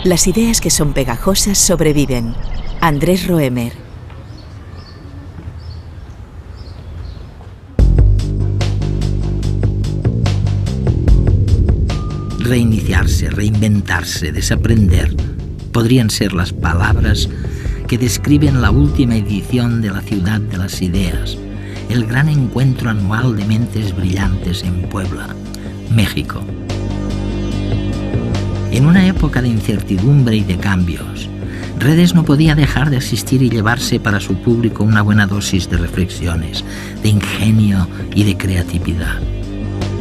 Las ideas que son pegajosas sobreviven. Andrés Roemer. Reiniciarse, reinventarse, desaprender, podrían ser las palabras que describen la última edición de la Ciudad de las Ideas, el gran encuentro anual de mentes brillantes en Puebla, México. En una época de incertidumbre y de cambios, Redes no podía dejar de asistir y llevarse para su público una buena dosis de reflexiones, de ingenio y de creatividad.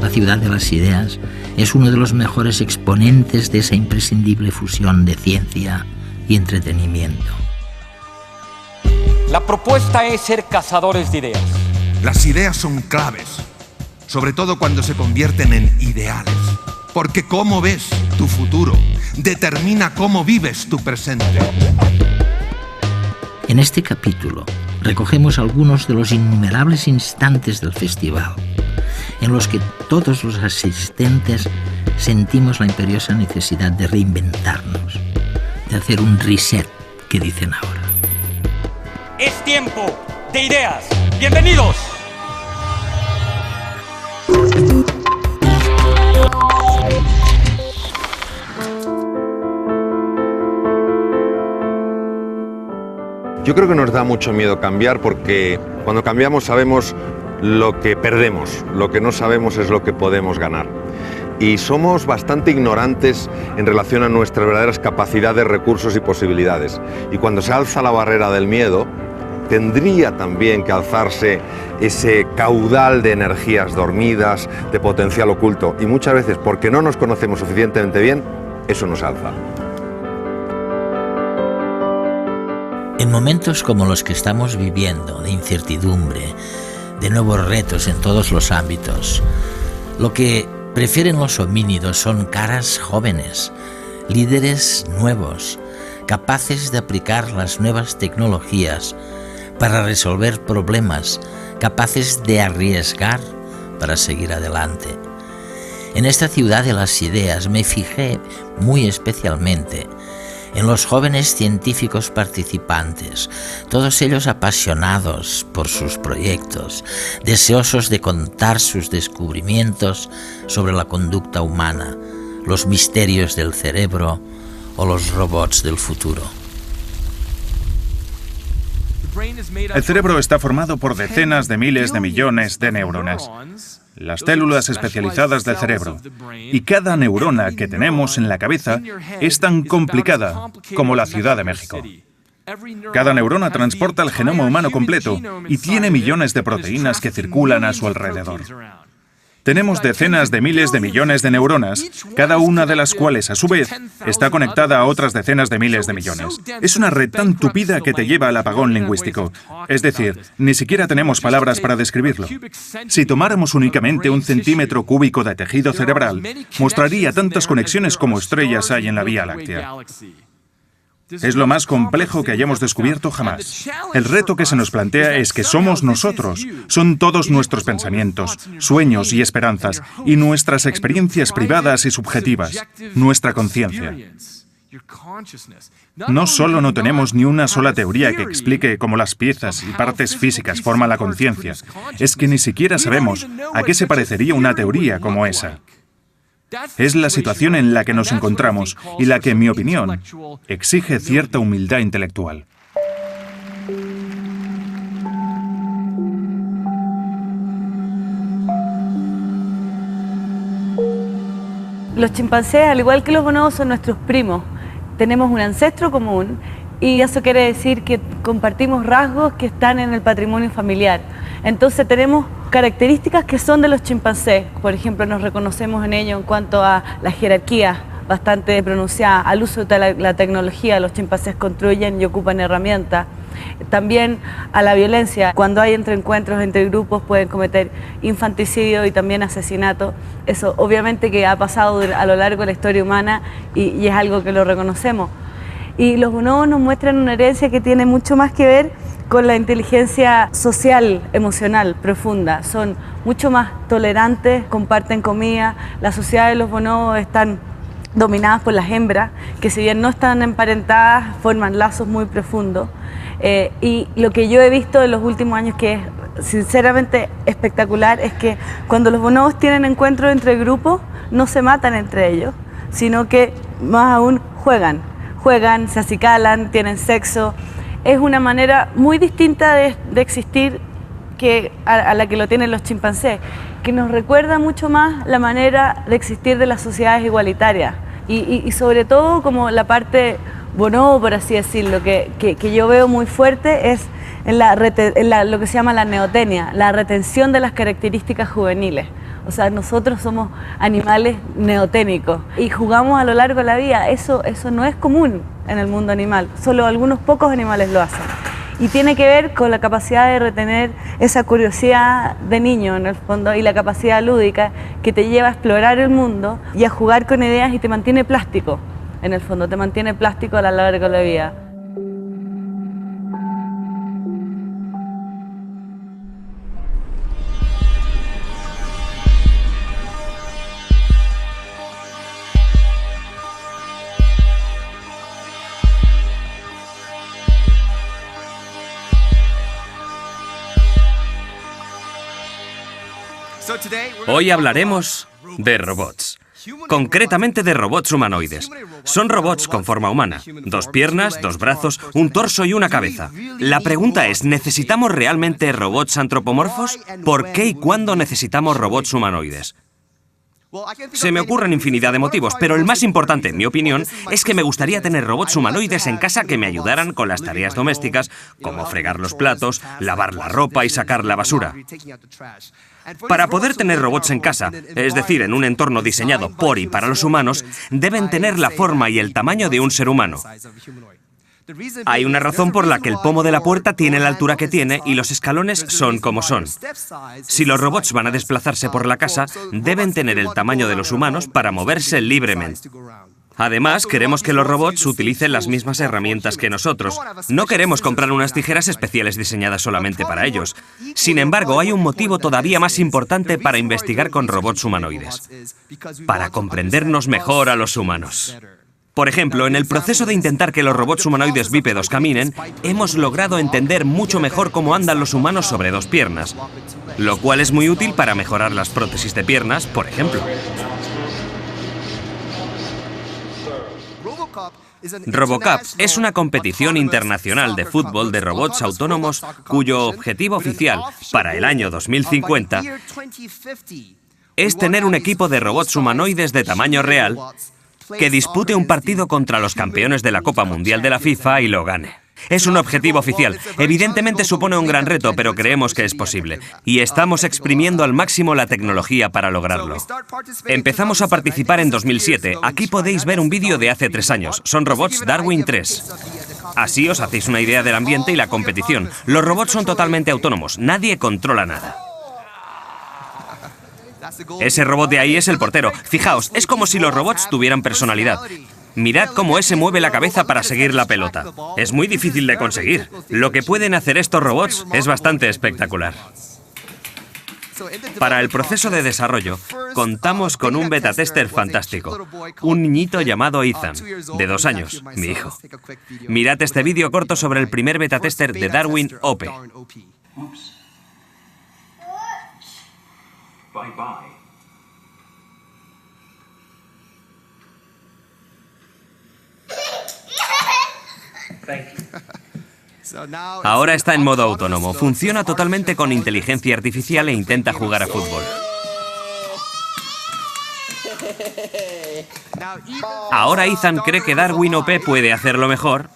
La Ciudad de las Ideas es uno de los mejores exponentes de esa imprescindible fusión de ciencia y entretenimiento. La propuesta es ser cazadores de ideas. Las ideas son claves, sobre todo cuando se convierten en ideales. Porque cómo ves tu futuro determina cómo vives tu presente. En este capítulo recogemos algunos de los innumerables instantes del festival, en los que todos los asistentes sentimos la imperiosa necesidad de reinventarnos, de hacer un reset, que dicen ahora. Es tiempo de ideas. ¡Bienvenidos! Yo creo que nos da mucho miedo cambiar porque cuando cambiamos sabemos lo que perdemos, lo que no sabemos es lo que podemos ganar. Y somos bastante ignorantes en relación a nuestras verdaderas capacidades, recursos y posibilidades. Y cuando se alza la barrera del miedo, tendría también que alzarse ese caudal de energías dormidas, de potencial oculto. Y muchas veces, porque no nos conocemos suficientemente bien, eso nos alza. En momentos como los que estamos viviendo, de incertidumbre, de nuevos retos en todos los ámbitos, lo que prefieren los homínidos son caras jóvenes, líderes nuevos, capaces de aplicar las nuevas tecnologías para resolver problemas, capaces de arriesgar para seguir adelante. En esta ciudad de las ideas me fijé muy especialmente en los jóvenes científicos participantes, todos ellos apasionados por sus proyectos, deseosos de contar sus descubrimientos sobre la conducta humana, los misterios del cerebro o los robots del futuro. El cerebro está formado por decenas de miles de millones de neuronas, las células especializadas del cerebro, y cada neurona que tenemos en la cabeza es tan complicada como la Ciudad de México. Cada neurona transporta el genoma humano completo y tiene millones de proteínas que circulan a su alrededor. Tenemos decenas de miles de millones de neuronas, cada una de las cuales, a su vez, está conectada a otras decenas de miles de millones. Es una red tan tupida que te lleva al apagón lingüístico. Es decir, ni siquiera tenemos palabras para describirlo. Si tomáramos únicamente 1 centímetro cúbico de tejido cerebral, mostraría tantas conexiones como estrellas hay en la Vía Láctea. Es lo más complejo que hayamos descubierto jamás. El reto que se nos plantea es que somos nosotros, son todos nuestros pensamientos, sueños y esperanzas, y nuestras experiencias privadas y subjetivas, nuestra conciencia. No solo no tenemos ni una sola teoría que explique cómo las piezas y partes físicas forman la conciencia, es que ni siquiera sabemos a qué se parecería una teoría como esa. Es la situación en la que nos encontramos y la que, en mi opinión, exige cierta humildad intelectual. Los chimpancés, al igual que los bonobos, son nuestros primos. Tenemos un ancestro común y eso quiere decir que compartimos rasgos que están en el patrimonio familiar. Entonces tenemos características que son de los chimpancés. Por ejemplo, nos reconocemos en ello en cuanto a la jerarquía bastante pronunciada, al uso de la tecnología. Los chimpancés construyen y ocupan herramientas. También a la violencia. Cuando hay encuentros entre grupos pueden cometer infanticidio y también asesinato. Eso obviamente que ha pasado a lo largo de la historia humana y es algo que lo reconocemos. Y los bonobos nos muestran una herencia que tiene mucho más que ver con la inteligencia social, emocional, profunda. Son mucho más tolerantes, comparten comida. La sociedad de los bonobos están dominadas por las hembras, que si bien no están emparentadas, forman lazos muy profundos. Y lo que yo he visto en los últimos años, que es sinceramente espectacular, es que cuando los bonobos tienen encuentros entre grupos, no se matan entre ellos, sino que más aún juegan, se acicalan, tienen sexo. Es una manera muy distinta de existir a la que lo tienen los chimpancés, que nos recuerda mucho más la manera de existir de las sociedades igualitarias y sobre todo como la parte bonobo, por así decirlo, que yo veo muy fuerte es en lo que se llama la neotenia, la retención de las características juveniles. O sea, nosotros somos animales neoténicos y jugamos a lo largo de la vida. Eso no es común en el mundo animal, solo algunos pocos animales lo hacen. Y tiene que ver con la capacidad de retener esa curiosidad de niño, en el fondo, y la capacidad lúdica que te lleva a explorar el mundo y a jugar con ideas y te mantiene plástico, en el fondo, te mantiene plástico a lo largo de la vida. Hoy hablaremos de robots. Concretamente de robots humanoides. Son robots con forma humana. 2 piernas, 2 brazos, un torso y una cabeza. La pregunta es, ¿necesitamos realmente robots antropomorfos? ¿Por qué y cuándo necesitamos robots humanoides? Se me ocurren infinidad de motivos, pero el más importante, en mi opinión, es que me gustaría tener robots humanoides en casa que me ayudaran con las tareas domésticas, como fregar los platos, lavar la ropa y sacar la basura. Para poder tener robots en casa, es decir, en un entorno diseñado por y para los humanos, deben tener la forma y el tamaño de un ser humano. Hay una razón por la que el pomo de la puerta tiene la altura que tiene y los escalones son como son. Si los robots van a desplazarse por la casa, deben tener el tamaño de los humanos para moverse libremente. Además, queremos que los robots utilicen las mismas herramientas que nosotros. No queremos comprar unas tijeras especiales diseñadas solamente para ellos. Sin embargo, hay un motivo todavía más importante para investigar con robots humanoides. Para comprendernos mejor a los humanos. Por ejemplo, en el proceso de intentar que los robots humanoides bípedos caminen, hemos logrado entender mucho mejor cómo andan los humanos sobre 2 piernas, lo cual es muy útil para mejorar las prótesis de piernas, por ejemplo. RoboCup es una competición internacional de fútbol de robots autónomos cuyo objetivo oficial para el año 2050 es tener un equipo de robots humanoides de tamaño real que dispute un partido contra los campeones de la Copa Mundial de la FIFA y lo gane. Es un objetivo oficial. Evidentemente supone un gran reto, pero creemos que es posible. Y estamos exprimiendo al máximo la tecnología para lograrlo. Empezamos a participar en 2007. Aquí podéis ver un vídeo de hace 3 años. Son robots Darwin 3. Así os hacéis una idea del ambiente y la competición. Los robots son totalmente autónomos. Nadie controla nada. Ese robot de ahí es el portero. Fijaos, es como si los robots tuvieran personalidad. Mirad cómo ese mueve la cabeza para seguir la pelota. Es muy difícil de conseguir. Lo que pueden hacer estos robots es bastante espectacular. Para el proceso de desarrollo, contamos con un beta tester fantástico. Un niñito llamado Ethan, de 2 años, mi hijo. Mirad este vídeo corto sobre el primer beta tester de Darwin OP. Bye bye. Ahora está en modo autónomo. Funciona totalmente con inteligencia artificial e intenta jugar a fútbol. Ahora Ethan cree que Darwin OP puede hacerlo mejor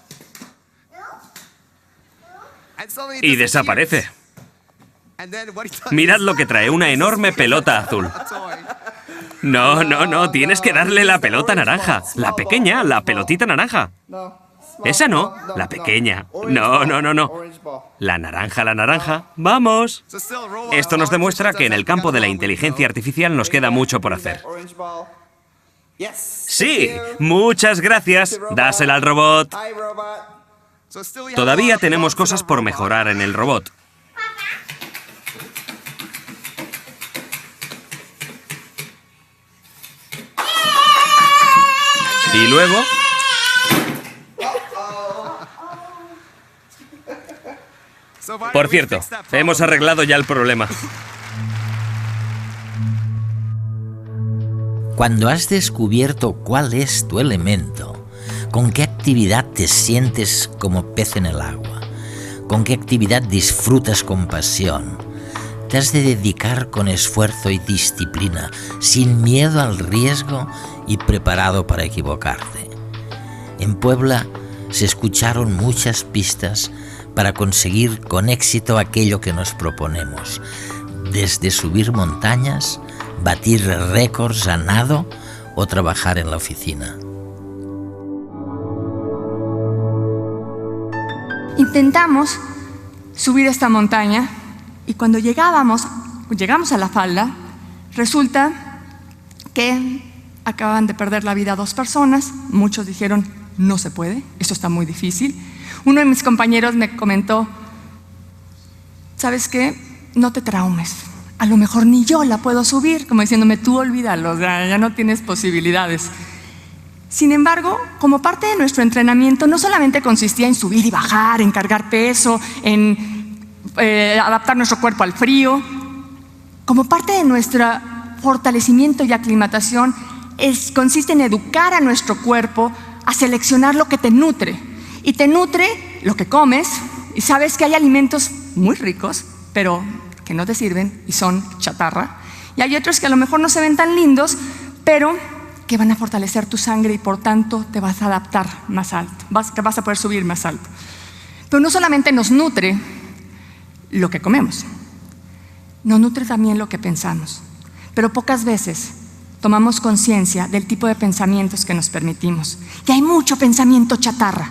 y desaparece. Mirad lo que trae, una enorme pelota azul. No, tienes que darle la pelota naranja. La pequeña, la pelotita naranja. Esa no, la pequeña. No. La naranja. ¡Vamos! Esto nos demuestra que en el campo de la inteligencia artificial nos queda mucho por hacer. ¡Sí! ¡Muchas gracias! ¡Dásela al robot! Todavía tenemos cosas por mejorar en el robot. Y luego... Por cierto, hemos arreglado ya el problema. Cuando has descubierto cuál es tu elemento, con qué actividad te sientes como pez en el agua, con qué actividad disfrutas con pasión, te has de dedicar con esfuerzo y disciplina, sin miedo al riesgo y preparado para equivocarte. En Puebla se escucharon muchas pistas para conseguir con éxito aquello que nos proponemos, desde subir montañas, batir récords a nado o trabajar en la oficina. Intentamos subir esta montaña y cuando llegamos a la falda, resulta que acaban de perder la vida 2 personas. Muchos dijeron, no se puede, eso está muy difícil. Uno de mis compañeros me comentó, ¿sabes qué? No te traumes, a lo mejor ni yo la puedo subir, como diciéndome, tú olvídalo, ya no tienes posibilidades. Sin embargo, como parte de nuestro entrenamiento, no solamente consistía en subir y bajar, en cargar peso, en adaptar nuestro cuerpo al frío, como parte de nuestro fortalecimiento y aclimatación, consiste en educar a nuestro cuerpo a seleccionar lo que te nutre. Y te nutre lo que comes, y sabes que hay alimentos muy ricos, pero que no te sirven y son chatarra. Y hay otros que a lo mejor no se ven tan lindos, pero que van a fortalecer tu sangre y por tanto te vas a adaptar más alto, vas a poder subir más alto. Pero no solamente nos nutre lo que comemos, nos nutre también lo que pensamos. Pero pocas veces tomamos conciencia del tipo de pensamientos que nos permitimos. Y hay mucho pensamiento chatarra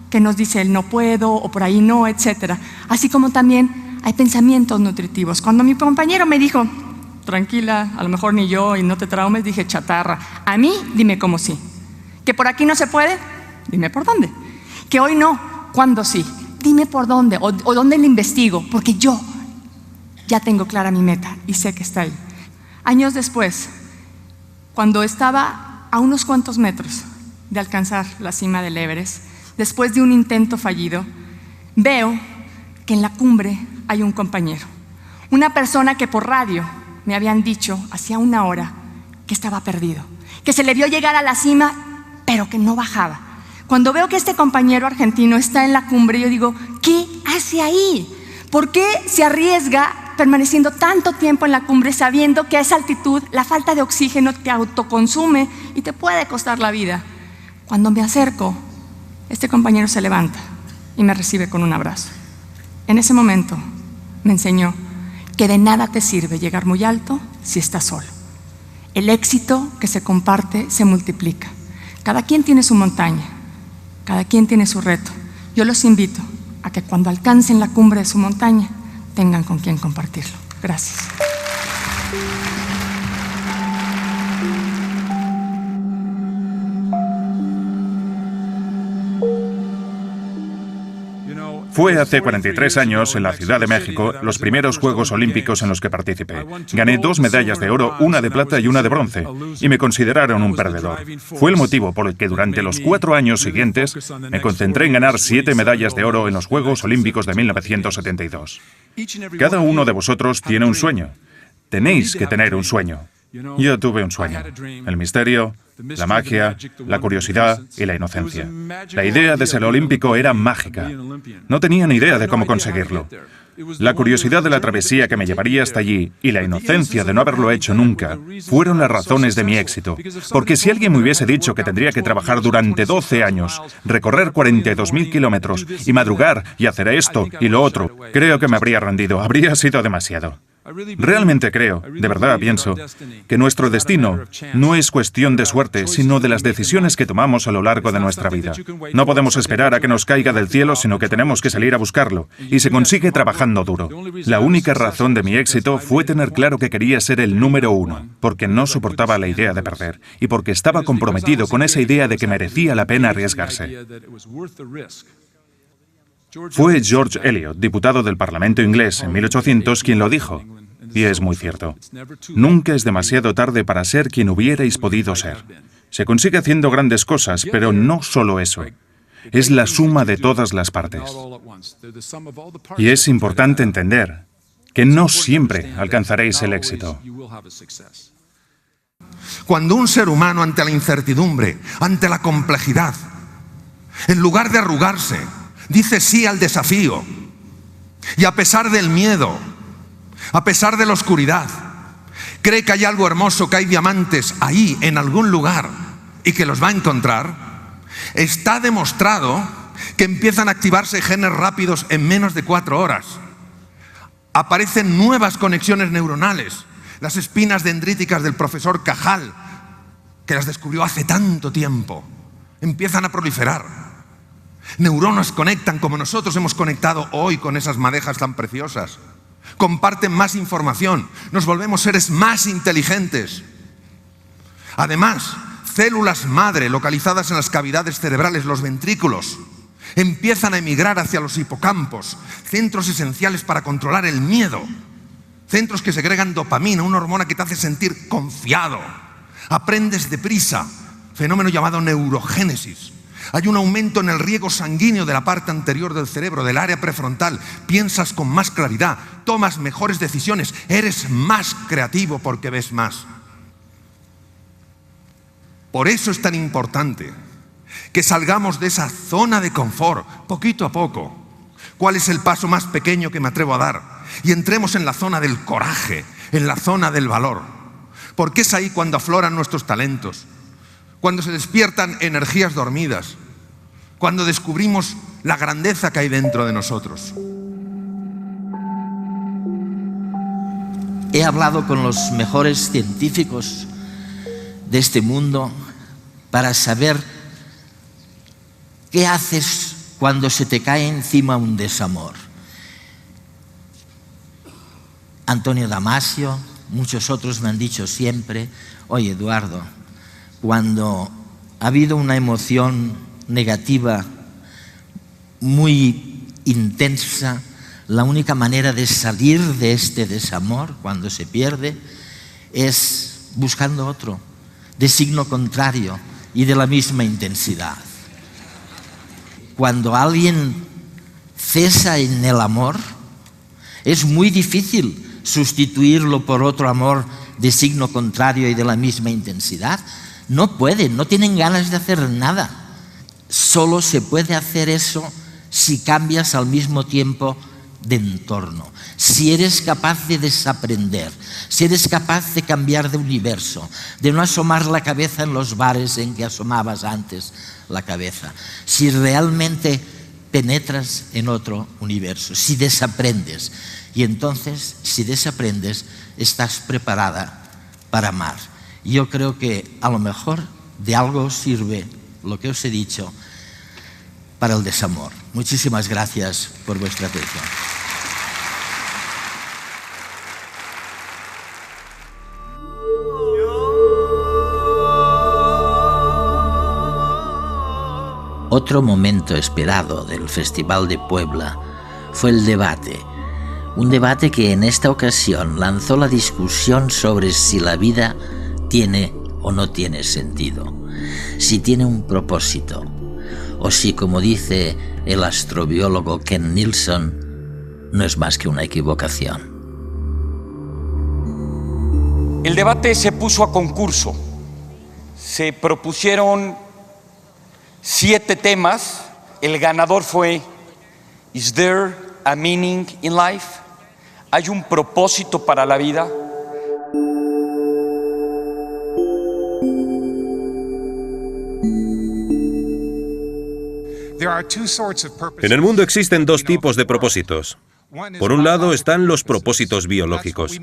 que nos dice el no puedo o por ahí no, etcétera. Así como también hay pensamientos nutritivos. Cuando mi compañero me dijo, tranquila, a lo mejor ni yo y no te traumes, dije chatarra. A mí, dime cómo sí. Que por aquí no se puede, dime por dónde. Que hoy no, ¿cuándo sí? Dime por dónde o dónde le investigo, porque yo ya tengo clara mi meta y sé que está ahí. Años después, cuando estaba a unos cuantos metros de alcanzar la cima del Everest, después de un intento fallido, veo que en la cumbre hay un compañero, una persona que por radio me habían dicho hacía 1 hora que estaba perdido, que se le vio llegar a la cima, pero que no bajaba. Cuando veo que este compañero argentino está en la cumbre, yo digo, ¿qué hace ahí? ¿Por qué se arriesga permaneciendo tanto tiempo en la cumbre sabiendo que a esa altitud la falta de oxígeno te autoconsume y te puede costar la vida? Cuando me acerco, este compañero se levanta y me recibe con un abrazo. En ese momento me enseñó que de nada te sirve llegar muy alto si estás solo. El éxito que se comparte se multiplica. Cada quien tiene su montaña, cada quien tiene su reto. Yo los invito a que cuando alcancen la cumbre de su montaña, tengan con quien compartirlo. Gracias. Fue hace 43 años, en la Ciudad de México, los primeros Juegos Olímpicos en los que participé. Gané 2 medallas de oro, 1 de plata y 1 de bronce, y me consideraron un perdedor. Fue el motivo por el que durante los 4 años siguientes me concentré en ganar 7 medallas de oro en los Juegos Olímpicos de 1972. Cada uno de vosotros tiene un sueño. Tenéis que tener un sueño. Yo tuve un sueño. El misterio, la magia, la curiosidad y la inocencia. La idea de ser olímpico era mágica. No tenía ni idea de cómo conseguirlo. La curiosidad de la travesía que me llevaría hasta allí y la inocencia de no haberlo hecho nunca fueron las razones de mi éxito. Porque si alguien me hubiese dicho que tendría que trabajar durante 12 años, recorrer 42.000 kilómetros y madrugar y hacer esto y lo otro, creo que me habría rendido. Habría sido demasiado. Realmente creo, de verdad pienso, que nuestro destino no es cuestión de suerte, sino de las decisiones que tomamos a lo largo de nuestra vida. No podemos esperar a que nos caiga del cielo, sino que tenemos que salir a buscarlo, y se consigue trabajando duro. La única razón de mi éxito fue tener claro que quería ser el número 1, porque no soportaba la idea de perder, y porque estaba comprometido con esa idea de que merecía la pena arriesgarse. Fue George Eliot, diputado del Parlamento inglés en 1800, quien lo dijo. Y es muy cierto. Nunca es demasiado tarde para ser quien hubierais podido ser. Se consigue haciendo grandes cosas, pero no solo eso. Es la suma de todas las partes. Y es importante entender que no siempre alcanzaréis el éxito. Cuando un ser humano ante la incertidumbre, ante la complejidad, en lugar de arrugarse, dice sí al desafío, y a pesar del miedo, a pesar de la oscuridad, cree que hay algo hermoso, que hay diamantes ahí en algún lugar y que los va a encontrar, está demostrado que empiezan a activarse genes rápidos en menos de 4 horas. Aparecen nuevas conexiones neuronales, las espinas dendríticas del profesor Cajal, que las descubrió hace tanto tiempo, empiezan a proliferar. Neuronas conectan como nosotros hemos conectado hoy con esas madejas tan preciosas. Comparten más información, nos volvemos seres más inteligentes. Además, células madre localizadas en las cavidades cerebrales, los ventrículos, empiezan a emigrar hacia los hipocampos, centros esenciales para controlar el miedo, centros que segregan dopamina, una hormona que te hace sentir confiado. Aprendes deprisa, fenómeno llamado neurogénesis. Hay un aumento en el riego sanguíneo de la parte anterior del cerebro, del área prefrontal. Piensas con más claridad, tomas mejores decisiones, eres más creativo porque ves más. Por eso es tan importante que salgamos de esa zona de confort, poquito a poco. ¿Cuál es el paso más pequeño que me atrevo a dar? Y entremos en la zona del coraje, en la zona del valor. Porque es ahí cuando afloran nuestros talentos, cuando se despiertan energías dormidas, cuando descubrimos la grandeza que hay dentro de nosotros. He hablado con los mejores científicos de este mundo para saber qué haces cuando se te cae encima un desamor. Antonio Damasio, muchos otros me han dicho siempre, oye Eduardo, cuando ha habido una emoción negativa muy intensa, la única manera de salir de este desamor, cuando se pierde, es buscando otro, de signo contrario y de la misma intensidad. Cuando alguien cesa en el amor, es muy difícil sustituirlo por otro amor de signo contrario y de la misma intensidad. No pueden, no tienen ganas de hacer nada. Solo se puede hacer eso si cambias al mismo tiempo de entorno. Si eres capaz de desaprender, si eres capaz de cambiar de universo, de no asomar la cabeza en los bares en que asomabas antes la cabeza. Si realmente penetras en otro universo, si desaprendes. Y entonces, si desaprendes, estás preparada para amar. Yo creo que a lo mejor de algo sirve lo que os he dicho para el desamor. Muchísimas gracias por vuestra atención. Otro momento esperado del Festival de Puebla fue el debate. Un debate que en esta ocasión lanzó la discusión sobre si la vida tiene o no tiene sentido, si tiene un propósito, o si, como dice el astrobiólogo Ken Nilsson, no es más que una equivocación. El debate se puso a concurso. Se propusieron 7 temas. El ganador fue ¿Is there a meaning in life? ¿Hay un propósito para la vida? En el mundo existen 2 tipos de propósitos. Por un lado están los propósitos biológicos.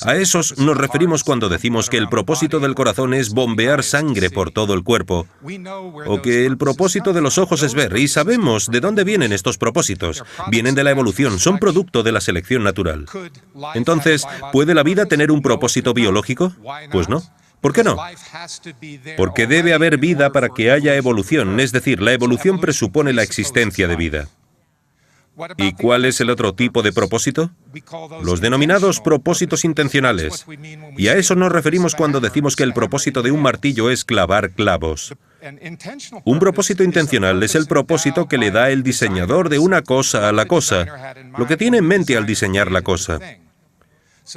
A esos nos referimos cuando decimos que el propósito del corazón es bombear sangre por todo el cuerpo, o que el propósito de los ojos es ver, y sabemos de dónde vienen estos propósitos. Vienen de la evolución, son producto de la selección natural. Entonces, ¿puede la vida tener un propósito biológico? Pues no. ¿Por qué no? Porque debe haber vida para que haya evolución, es decir, la evolución presupone la existencia de vida. ¿Y cuál es el otro tipo de propósito? Los denominados propósitos intencionales. Y a eso nos referimos cuando decimos que el propósito de un martillo es clavar clavos. Un propósito intencional es el propósito que le da el diseñador de una cosa a la cosa, lo que tiene en mente al diseñar la cosa.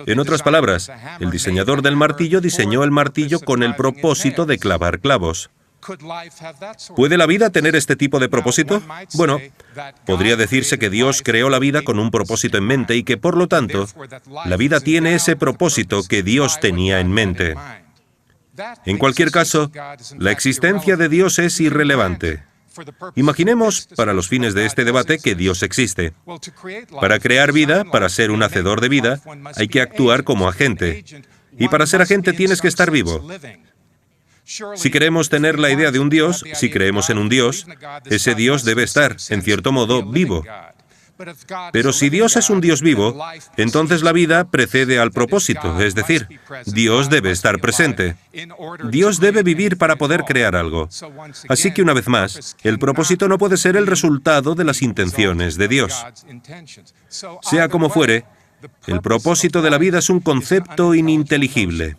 En otras palabras, el diseñador del martillo diseñó el martillo con el propósito de clavar clavos. ¿Puede la vida tener este tipo de propósito? Bueno, podría decirse que Dios creó la vida con un propósito en mente y que, por lo tanto, la vida tiene ese propósito que Dios tenía en mente. En cualquier caso, la existencia de Dios es irrelevante. Imaginemos, para los fines de este debate, que Dios existe. Para crear vida, para ser un hacedor de vida, hay que actuar como agente. Y para ser agente tienes que estar vivo. Si queremos tener la idea de un Dios, si creemos en un Dios, ese Dios debe estar, en cierto modo, vivo. Pero si Dios es un Dios vivo, entonces la vida precede al propósito, es decir, Dios debe estar presente. Dios debe vivir para poder crear algo. Así que, una vez más, el propósito no puede ser el resultado de las intenciones de Dios. Sea como fuere, el propósito de la vida es un concepto ininteligible.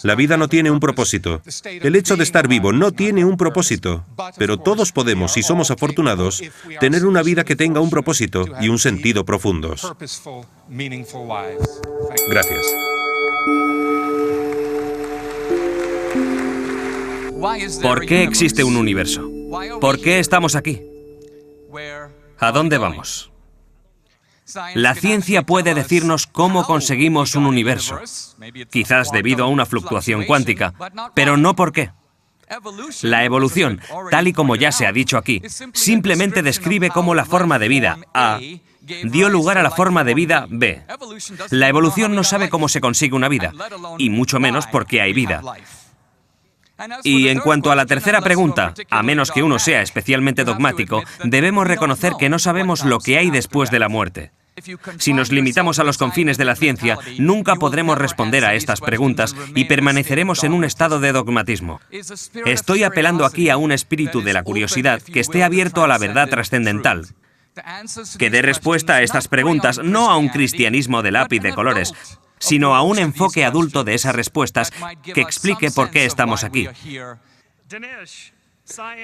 La vida no tiene un propósito. El hecho de estar vivo no tiene un propósito. Pero todos podemos, si somos afortunados, tener una vida que tenga un propósito y un sentido profundos. Gracias. ¿Por qué existe un universo? ¿Por qué estamos aquí? ¿A dónde vamos? La ciencia puede decirnos cómo conseguimos un universo, quizás debido a una fluctuación cuántica, pero no por qué. La evolución, tal y como ya se ha dicho aquí, simplemente describe cómo la forma de vida A dio lugar a la forma de vida B. La evolución no sabe cómo se consigue una vida, y mucho menos por qué hay vida. Y en cuanto a la tercera pregunta, a menos que uno sea especialmente dogmático, debemos reconocer que no sabemos lo que hay después de la muerte. Si nos limitamos a los confines de la ciencia, nunca podremos responder a estas preguntas y permaneceremos en un estado de dogmatismo. Estoy apelando aquí a un espíritu de la curiosidad que esté abierto a la verdad trascendental, que dé respuesta a estas preguntas, no a un cristianismo de lápiz de colores, sino a un enfoque adulto de esas respuestas que explique por qué estamos aquí.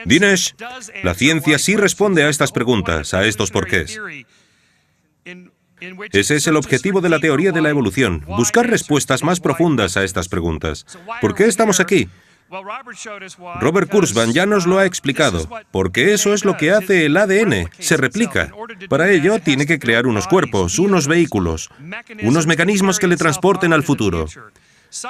Dinesh, la ciencia sí responde a estas preguntas, a estos porqués. Ese es el objetivo de la teoría de la evolución, buscar respuestas más profundas a estas preguntas. ¿Por qué estamos aquí? Robert Kurzban ya nos lo ha explicado, porque eso es lo que hace el ADN, se replica. Para ello tiene que crear unos cuerpos, unos vehículos, unos mecanismos que le transporten al futuro.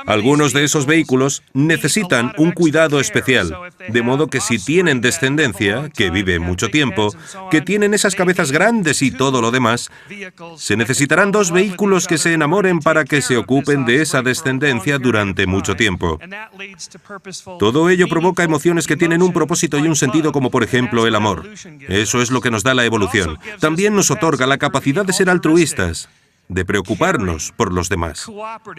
Algunos de esos vehículos necesitan un cuidado especial, de modo que si tienen descendencia, que vive mucho tiempo, que tienen esas cabezas grandes y todo lo demás, se necesitarán dos vehículos que se enamoren para que se ocupen de esa descendencia durante mucho tiempo. Todo ello provoca emociones que tienen un propósito y un sentido, como por ejemplo el amor. Eso es lo que nos da la evolución. También nos otorga la capacidad de ser altruistas, de preocuparnos por los demás,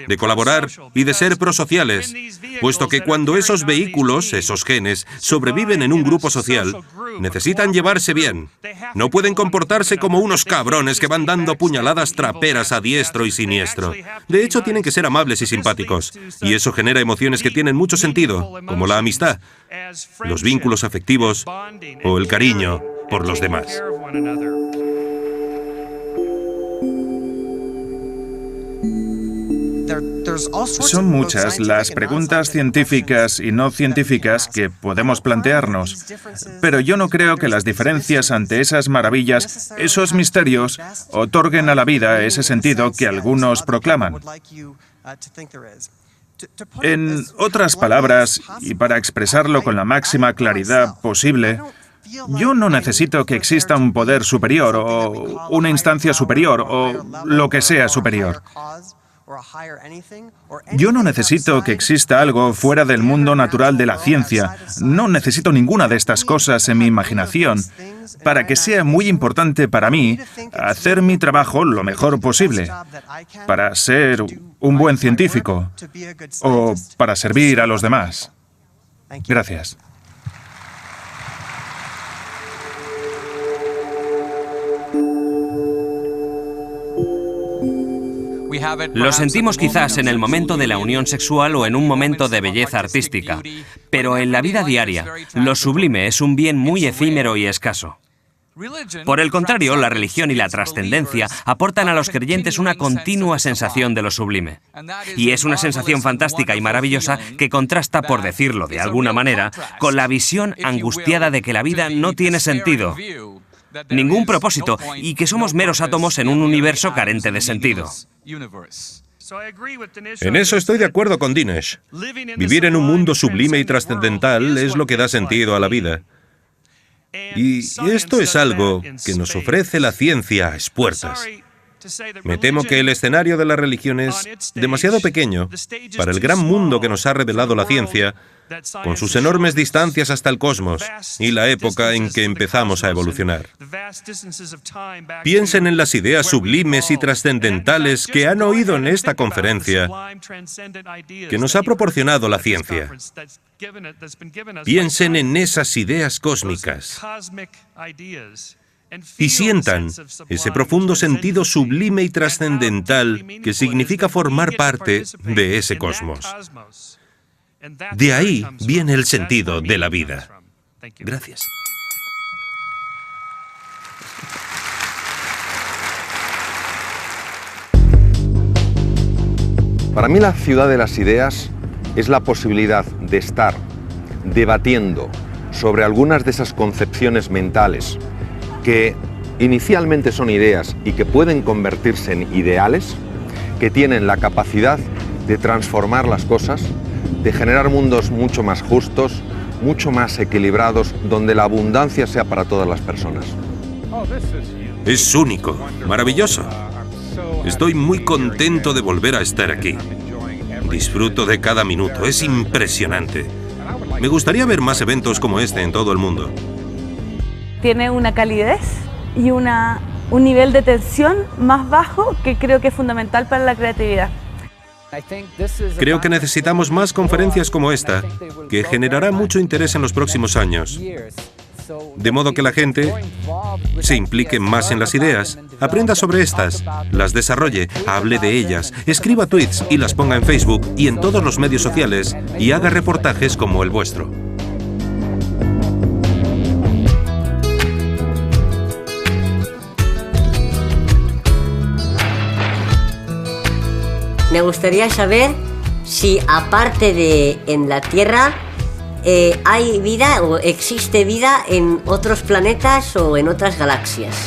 de colaborar y de ser prosociales, puesto que cuando esos vehículos, esos genes, sobreviven en un grupo social, necesitan llevarse bien. No pueden comportarse como unos cabrones que van dando puñaladas traperas a diestro y siniestro. De hecho, tienen que ser amables y simpáticos, y eso genera emociones que tienen mucho sentido, como la amistad, los vínculos afectivos o el cariño por los demás. Son muchas las preguntas científicas y no científicas que podemos plantearnos, pero yo no creo que las diferencias ante esas maravillas, esos misterios, otorguen a la vida ese sentido que algunos proclaman. En otras palabras, y para expresarlo con la máxima claridad posible, yo no necesito que exista un poder superior o una instancia superior o lo que sea superior. Yo no necesito que exista algo fuera del mundo natural de la ciencia. No necesito ninguna de estas cosas en mi imaginación para que sea muy importante para mí hacer mi trabajo lo mejor posible, para ser un buen científico o para servir a los demás. Gracias. Lo sentimos quizás en el momento de la unión sexual o en un momento de belleza artística, pero en la vida diaria, lo sublime es un bien muy efímero y escaso. Por el contrario, la religión y la trascendencia aportan a los creyentes una continua sensación de lo sublime. Y es una sensación fantástica y maravillosa que contrasta, por decirlo de alguna manera, con la visión angustiada de que la vida no tiene sentido, ningún propósito, y que somos meros átomos en un universo carente de sentido. En eso estoy de acuerdo con Dinesh. Vivir en un mundo sublime y trascendental es lo que da sentido a la vida. Y esto es algo que nos ofrece la ciencia a espuertas. Me temo que el escenario de la religión es demasiado pequeño para el gran mundo que nos ha revelado la ciencia, con sus enormes distancias hasta el cosmos y la época en que empezamos a evolucionar. Piensen en las ideas sublimes y trascendentales que han oído en esta conferencia, que nos ha proporcionado la ciencia. Piensen en esas ideas cósmicas y sientan ese profundo sentido sublime y trascendental que significa formar parte de ese cosmos. De ahí viene el sentido de la vida. Gracias. Para mí la ciudad de las ideas es la posibilidad de estar debatiendo sobre algunas de esas concepciones mentales que inicialmente son ideas y que pueden convertirse en ideales, que tienen la capacidad de transformar las cosas, de generar mundos mucho más justos, mucho más equilibrados, donde la abundancia sea para todas las personas. Es único, maravilloso. Estoy muy contento de volver a estar aquí. Disfruto de cada minuto, es impresionante. Me gustaría ver más eventos como este en todo el mundo. Tiene una calidez y un nivel de tensión más bajo que creo que es fundamental para la creatividad. Creo que necesitamos más conferencias como esta, que generará mucho interés en los próximos años. De modo que la gente se implique más en las ideas, aprenda sobre estas, las desarrolle, hable de ellas, escriba tweets y las ponga en Facebook y en todos los medios sociales y haga reportajes como el vuestro. Me gustaría saber si, aparte de en la Tierra, hay vida o existe vida en otros planetas o en otras galaxias.